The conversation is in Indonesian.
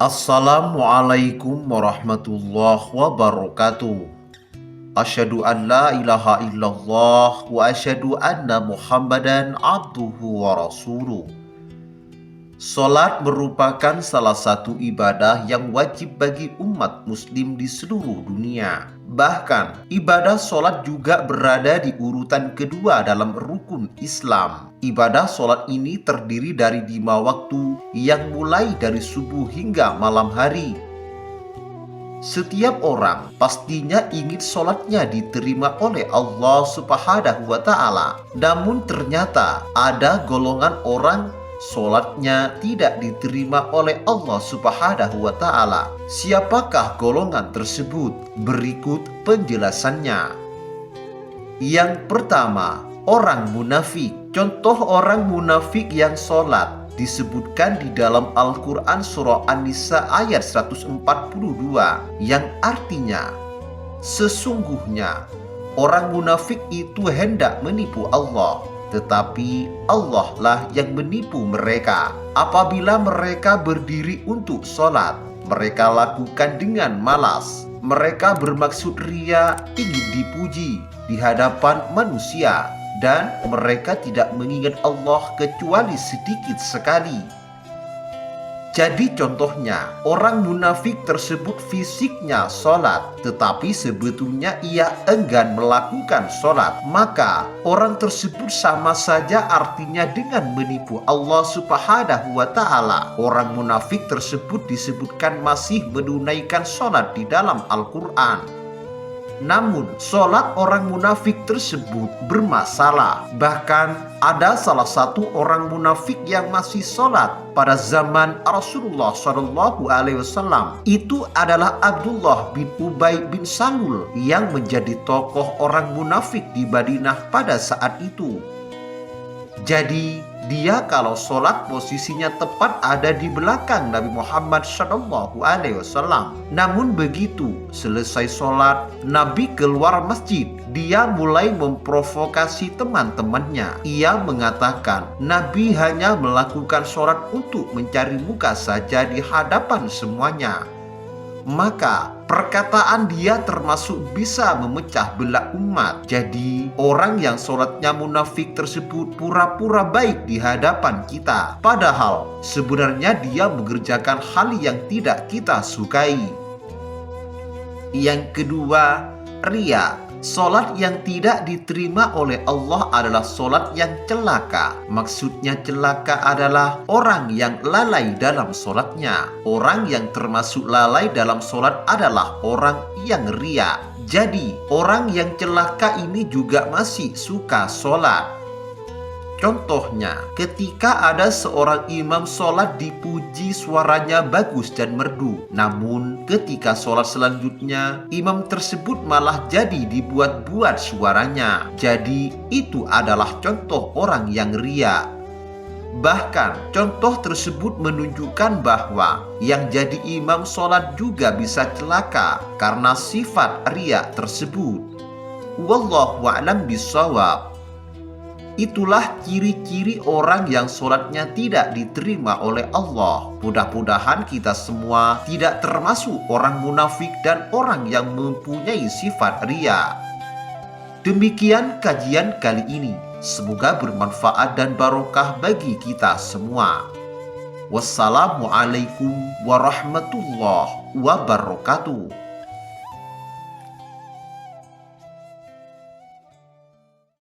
Assalamualaikum warahmatullahi wabarakatuh. Asyhadu an la ilaha illallah wa asyhadu anna Muhammadan abduhu wa rasuluh. Salat merupakan salah satu ibadah yang wajib bagi umat muslim di seluruh dunia. Bahkan, ibadah salat juga berada di urutan kedua dalam rukun Islam. Ibadah salat ini terdiri dari 5 waktu yang mulai dari subuh hingga malam hari. Setiap orang pastinya ingin sholatnya diterima oleh Allah Subhanahu wa Ta'ala. Namun ternyata ada golongan orang sholatnya tidak diterima oleh Allah Subhanahu wa Ta'ala. Siapakah golongan tersebut? Berikut penjelasannya. Yang pertama, orang munafik. Contoh orang munafik yang sholat disebutkan di dalam Al-Quran surah An-Nisa ayat 142 yang artinya, sesungguhnya orang munafik itu hendak menipu Allah, tetapi Allah lah yang menipu mereka. Apabila mereka berdiri untuk sholat, mereka lakukan dengan malas. Mereka bermaksud ria, ingin dipuji di hadapan manusia, dan mereka tidak mengingat Allah kecuali sedikit sekali. Jadi contohnya, orang munafik tersebut fisiknya sholat, tetapi sebetulnya ia enggan melakukan sholat. Maka orang tersebut sama saja artinya dengan menipu Allah Subhanahu wa Ta'ala. Orang munafik tersebut disebutkan masih menunaikan sholat di dalam Al-Quran. Namun, sholat orang munafik tersebut bermasalah. Bahkan, ada salah satu orang munafik yang masih sholat pada zaman Rasulullah SAW. Itu adalah Abdullah bin Ubay bin Salul yang menjadi tokoh orang munafik di Madinah pada saat itu. Jadi, dia kalau sholat posisinya tepat ada di belakang Nabi Muhammad SAW. Namun begitu selesai sholat, Nabi keluar masjid. Dia mulai memprovokasi teman-temannya. Ia mengatakan Nabi hanya melakukan sholat untuk mencari muka saja di hadapan semuanya. Maka perkataan dia termasuk bisa memecah belah umat. Jadi orang yang sholatnya munafik tersebut pura-pura baik di hadapan kita, padahal sebenarnya dia mengerjakan hal yang tidak kita sukai. Yang kedua, ria. Sholat yang tidak diterima oleh Allah adalah sholat yang celaka. Maksudnya celaka adalah orang yang lalai dalam sholatnya. Orang yang termasuk lalai dalam sholat adalah orang yang ria. Jadi orang yang celaka ini juga masih suka sholat. Contohnya, ketika ada seorang imam sholat dipuji suaranya bagus dan merdu. Namun ketika sholat selanjutnya, imam tersebut malah jadi dibuat-buat suaranya. Jadi itu adalah contoh orang yang ria. Bahkan contoh tersebut menunjukkan bahwa yang jadi imam sholat juga bisa celaka karena sifat ria tersebut. Wallahu a'lam bishawab. Itulah ciri-ciri orang yang sholatnya tidak diterima oleh Allah. Mudah-mudahan kita semua tidak termasuk orang munafik dan orang yang mempunyai sifat ria. Demikian kajian kali ini. Semoga bermanfaat dan barokah bagi kita semua. Wassalamualaikum warahmatullahi wabarakatuh.